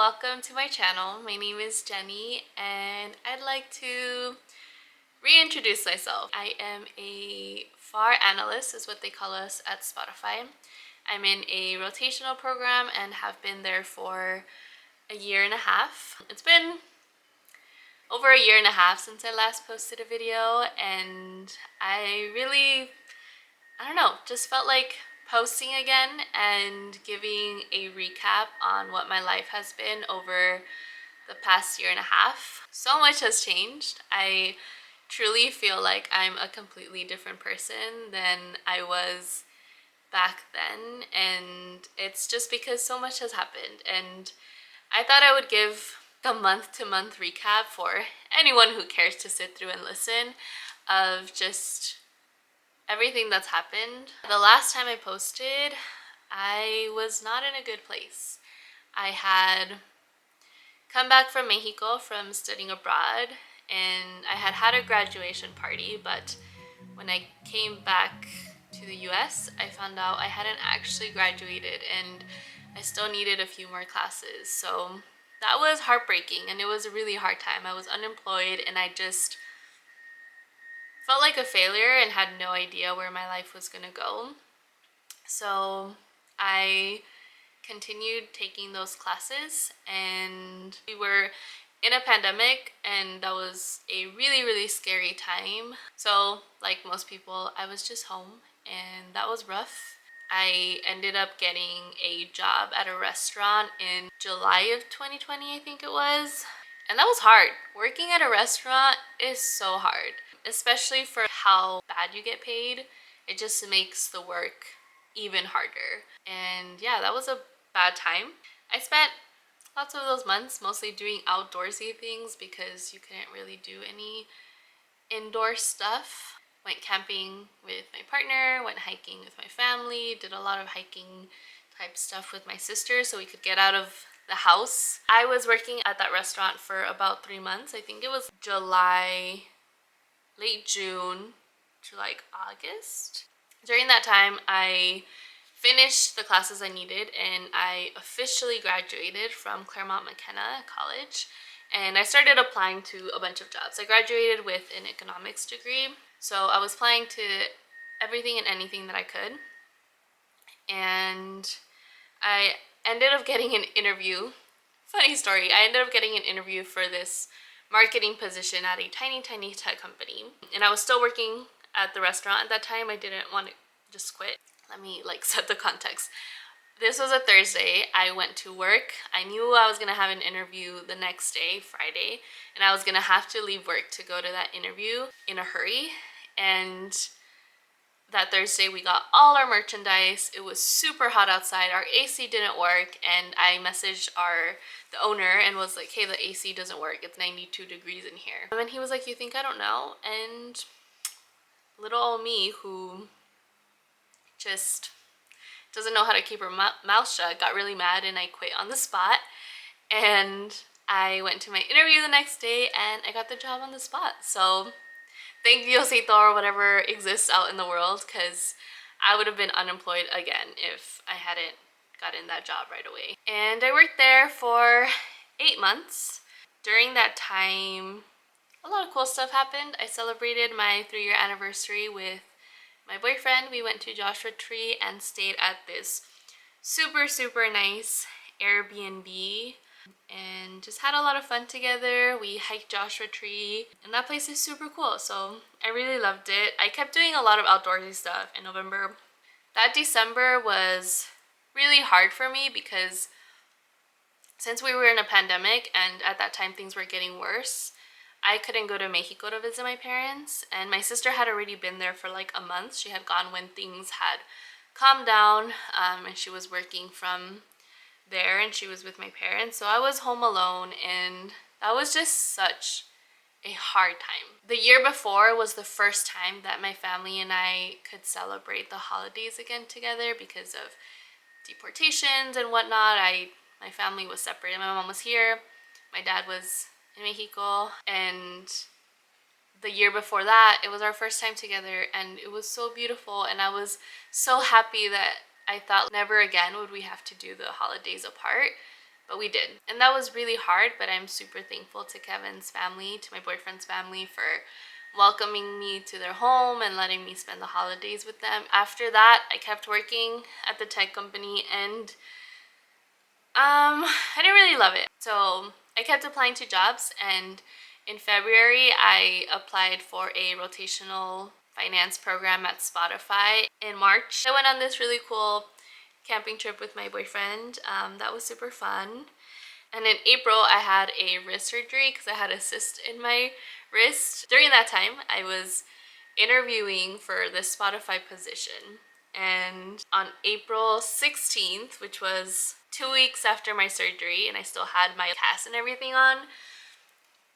welcome to my channel. My name is Jenny and I'd like to reintroduce myself. I am a FAR analyst, is what they call us at Spotify. I'm in a rotational program and have been there for a year and a half. It's been over a year and a half since I last posted a video, and I don't know, just felt like posting again and giving a recap on what my life has been over the past year and a half. So much has changed. I truly feel like I'm a completely different person than I was back then, and it's just because so much has happened. And I thought I would give a month-to-month recap for anyone who cares to sit through and listen of just everything that's happened. The last time I posted, I was not in a good place. I had come back from Mexico from studying abroad, and I had a graduation party, but when I came back to the US, I found out I hadn't actually graduated and I still needed a few more classes. So that was heartbreaking, and it was a really hard time. I was unemployed and I just felt like a failure and had no idea where my life was gonna go. So I continued taking those classes, and we were in a pandemic, and that was a really scary time. So like most people, I was just home and that was rough. I ended up getting a job at a restaurant in July of 2020, I think it was. And that was hard. Working at a restaurant is so hard, especially for how bad you get paid. It just makes the work even harder. And yeah, that was a bad time. I spent lots of those months mostly doing outdoorsy things because you couldn't really do any indoor stuff. Went camping with my partner, went hiking with my family, did a lot of hiking type stuff with my sister so we could get out of the house. I was working at that restaurant for about 3 months. I think it was July, late June to like August. During that time, I finished the classes I needed and I officially graduated from Claremont McKenna College, and I started applying to a bunch of jobs. I graduated with an economics degree, so I was applying to everything and anything that I could, and I ended up getting an interview. Funny story, I ended up getting an interview for this marketing position at a tiny tech company, and I was still working at the restaurant at that time. I didn't want to just quit. Let me like set the context. This was a Thursday. I went to work. I knew I was gonna have an interview the next day, Friday, and I was gonna have to leave work to go to that interview in a hurry. And that Thursday we got all our merchandise. It was super hot outside. Our AC didn't work, and I messaged the owner and was like, hey, the AC doesn't work. It's 92 degrees in here. And then he was like, you think I don't know? And little old me, who just doesn't know how to keep her mouth shut, got really mad, and I quit on the spot. And I went to my interview the next day and I got the job on the spot. So thank Diosito or whatever exists out in the world, because I would have been unemployed again if I hadn't gotten that job right away. And I worked there for 8 months. During that time, a lot of cool stuff happened. I celebrated my 3-year anniversary with my boyfriend. We went to Joshua Tree and stayed at this super nice Airbnb and just had a lot of fun together. We hiked Joshua Tree, and that place is super cool, so I really loved it. I kept doing a lot of outdoorsy stuff in November. That December was really hard for me because since we were in a pandemic and at that time things were getting worse, I couldn't go to Mexico to visit my parents, and my sister had already been there for like a month. She had gone when things had calmed down, and she was working from there, and she was with my parents. So I was home alone, and that was just such a hard time. The year before was the first time that my family and I could celebrate the holidays again together because of deportations and whatnot. My family was separated. My mom was here, my dad was in Mexico, and the year before that it was our first time together, and it was so beautiful, and I was so happy that I thought never again would we have to do the holidays apart. but we did. And that was really hard, but I'm super thankful to Kevin's family, to my boyfriend's family, for welcoming me to their home and letting me spend the holidays with them. After that, I kept working at the tech company, and I didn't really love it. So I kept applying to jobs, and in February, I applied for a rotational finance program at Spotify. In March, I went on this really cool camping trip with my boyfriend. That was super fun. And in April, I had a wrist surgery because I had a cyst in my wrist. During that time, I was interviewing for the Spotify position. And on April 16th, which was 2 weeks after my surgery, and I still had my cast and everything on,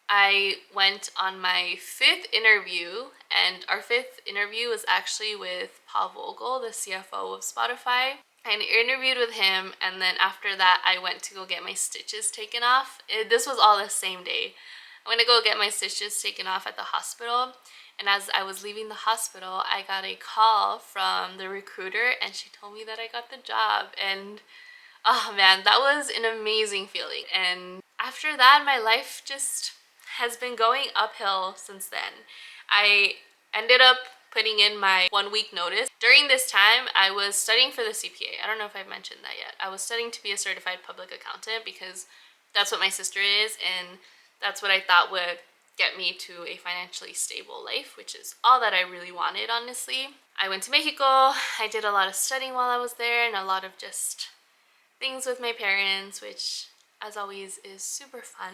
I went on my fifth interview, and our fifth interview was actually with Paul Vogel, the CFO of Spotify. I interviewed with him, and then after that, I went to go get my stitches taken off. This was all the same day. I went to go get my stitches taken off at the hospital, and as I was leaving the hospital, I got a call from the recruiter, and she told me that I got the job, and oh man, that was an amazing feeling. And after that, my life just has been going uphill since then. I ended up putting in my 1 week notice. During this time, I was studying for the CPA. I don't know if I've mentioned that yet. I was studying to be a certified public accountant because that's what my sister is, and that's what I thought would get me to a financially stable life, which is all that I really wanted, honestly. I went to Mexico. I did a lot of studying while I was there, and a lot of just things with my parents, which as always is super fun.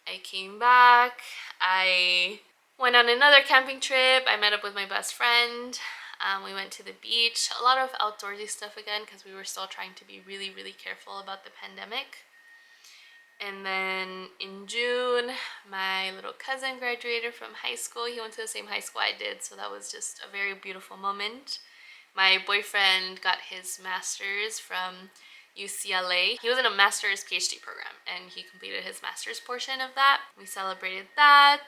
I came back, I went on another camping trip, I met up with my best friend, we went to the beach, a lot of outdoorsy stuff again because we were still trying to be really, really careful about the pandemic. And then in June, my little cousin graduated from high school. He went to the same high school I did, so that was just a very beautiful moment. My boyfriend got his master's from UCLA. He was in a master's PhD program, and he completed his master's portion of that. We celebrated that,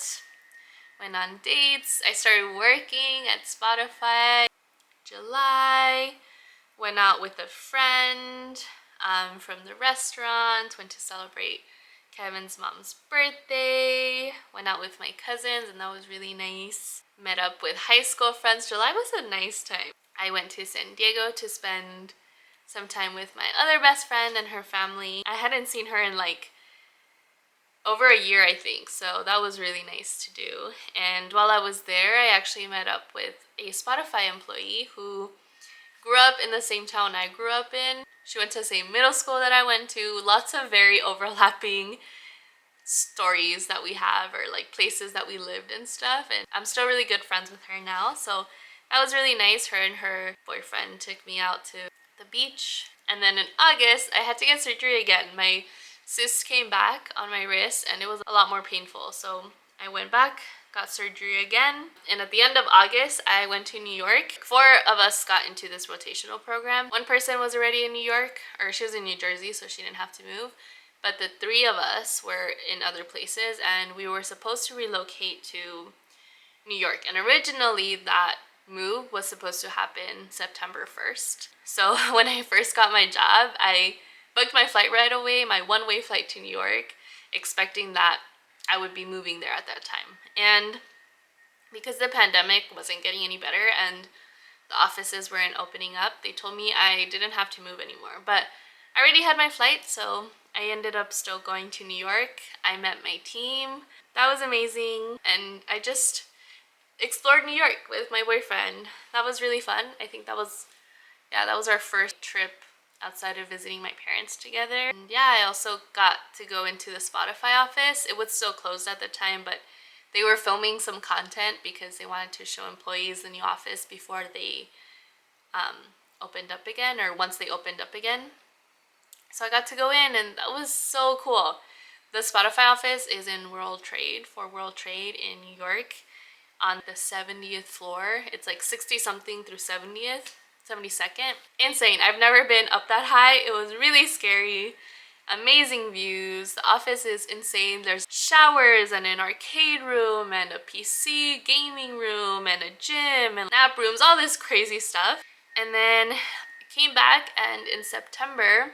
went on dates. I started working at Spotify July, went out with a friend from the restaurant, went to celebrate Kevin's mom's birthday, went out with my cousins, and that was really nice. Met up with high school friends. July was a nice time. I went to San Diego to spend some time with my other best friend and her family. I hadn't seen her in like over a year, I think, so that was really nice to do. And while I was there, I actually met up with a Spotify employee who grew up in the same town I grew up in. She went to the same middle school that I went to. Lots of very overlapping stories that we have, or like places that we lived and stuff, and I'm still really good friends with her now, so that was really nice. Her and her boyfriend took me out to the beach. And then in August, I had to get surgery again. My cyst came back on my wrist, and it was a lot more painful, so I went back, got surgery again, and at the end of August, I went to New York. 4 of us got into this rotational program. One person was already in New York, or she was in New Jersey, so she didn't have to move. But the 3 of us were in other places, and we were supposed to relocate to New York. And originally that move was supposed to happen September 1st. So when I first got my job, I booked my flight right away, my one-way flight to New York, expecting that I would be moving there at that time. And because the pandemic wasn't getting any better and the offices weren't opening up, they told me I didn't have to move anymore. But I already had my flight, so I ended up still going to New York. I met my team. That was amazing. And I just explored New York with my boyfriend. That was really fun. I think that was our first trip outside of visiting my parents together. And yeah, I also got to go into the Spotify office. It was still closed at the time, but they were filming some content because they wanted to show employees the new office before they opened up again, or once they opened up again. So I got to go in, and that was so cool. The Spotify office is in World Trade in New York on the 70th floor. It's like 60 something through 72nd. Insane. I've never been up that high. It was really scary. Amazing views. The office is insane. There's showers and an arcade room and a PC gaming room and a gym and nap rooms, all this crazy stuff. And then I came back, and in September,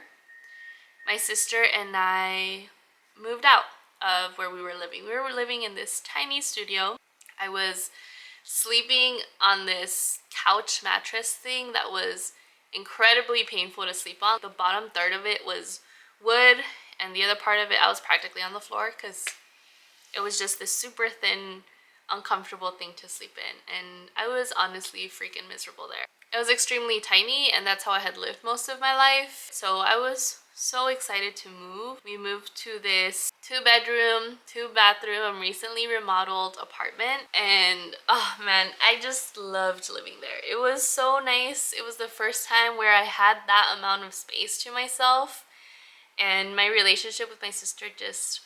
my sister and I moved out of where we were living. We were living in this tiny studio. I was sleeping on this couch mattress thing that was incredibly painful to sleep on. The bottom third of it was wood, and the other part of it I was practically on the floor because it was just this super thin, uncomfortable thing to sleep in, and I was honestly freaking miserable there. It was extremely tiny, and that's how I had lived most of my life. So I was so excited to move. We moved to this 2-bedroom, 2-bathroom, recently remodeled apartment, and oh man, I just loved living there. It was so nice. It was the first time where I had that amount of space to myself, and my relationship with my sister just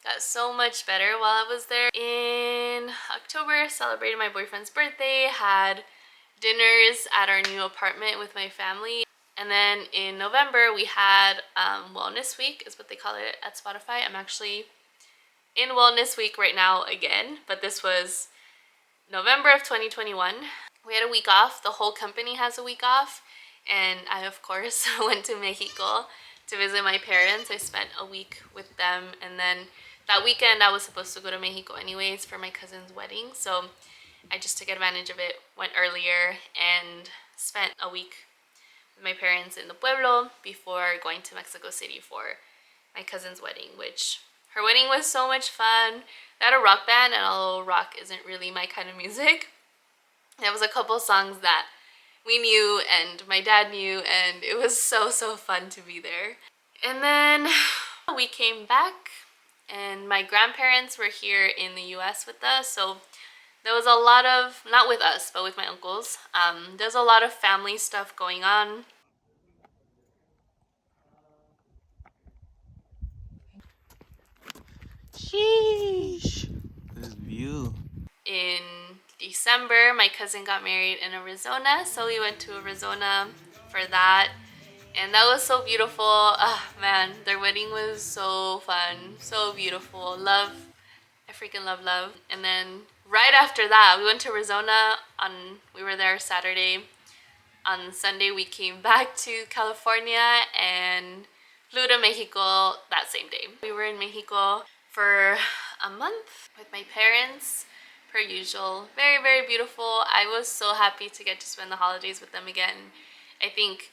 got so much better while I was there. In October, celebrated my boyfriend's birthday, had dinners at our new apartment with my family. And then in November, we had Wellness Week, is what they call it at Spotify. I'm actually in Wellness Week right now again, but this was November of 2021. We had a week off. The whole company has a week off. And I, of course, went to Mexico to visit my parents. I spent a week with them. And then that weekend, I was supposed to go to Mexico anyways for my cousin's wedding. So I just took advantage of it, went earlier, and spent a week with my parents in the pueblo before going to Mexico City for my cousin's wedding, which her wedding was so much fun. They had a rock band, and although rock isn't really my kind of music, there was a couple songs that we knew and my dad knew, and it was so fun to be there. And then we came back, and my grandparents were here in the US with us, so there was a lot of, not with us, but with my uncles, there's a lot of family stuff going on. Sheesh. This view. In December, my cousin got married in Arizona, so we went to Arizona for that. And that was so beautiful. Ah, man, their wedding was so fun, so beautiful. Love, I freaking love. And then right after that, we went to Arizona we were there Saturday. On Sunday, we came back to California and flew to Mexico that same day. We were in Mexico for a month with my parents, per usual. Very beautiful. I was so happy to get to spend the holidays with them again. I think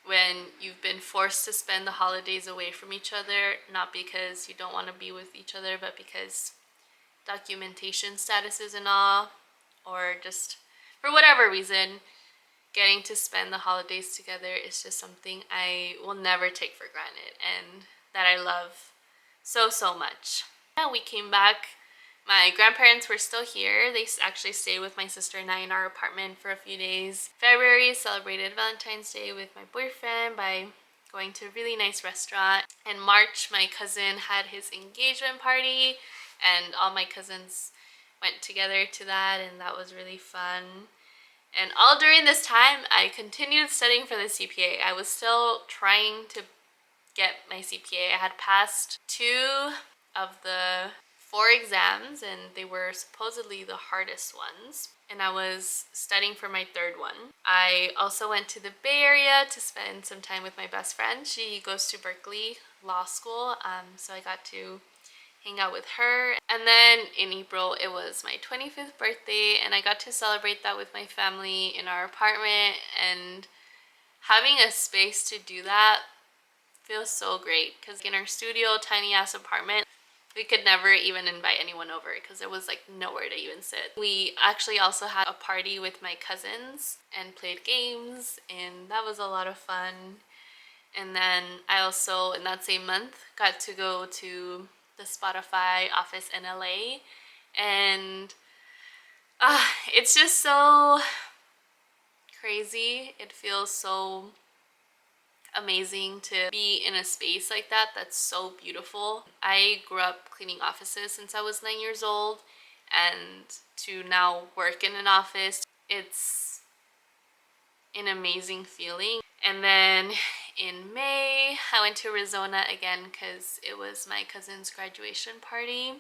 when you've been forced to spend the holidays away from each other, not because you don't want to be with each other, but because documentation statuses and all, or just for whatever reason, getting to spend the holidays together is just something I will never take for granted and that I love so much. Yeah, we came back. My grandparents were still here. They actually stayed with my sister and I in our apartment for a few days. February, celebrated Valentine's Day with my boyfriend by going to a really nice restaurant. In March, my cousin had his engagement party, and all my cousins went together to that, and that was really fun. And all during this time, I continued studying for the CPA. I was still trying to get my CPA. I had passed 2 of the 4 exams, and they were supposedly the hardest ones. And I was studying for my 3rd one. I also went to the Bay Area to spend some time with my best friend. She goes to Berkeley Law School, so I got to hang out with her. And then in April, it was my 25th birthday, and I got to celebrate that with my family in our apartment. And having a space to do that feels so great, because in our studio, tiny ass apartment, we could never even invite anyone over because there was like nowhere to even sit. We actually also had a party with my cousins and played games, and that was a lot of fun. And then I also, in that same month, got to go to the Spotify office in LA, and it's just so crazy. It feels so amazing to be in a space like that that's so beautiful. I grew up cleaning offices since I was 9 years old, and to now work in an office, it's an amazing feeling. And then in May, I went to Arizona again because it was my cousin's graduation party.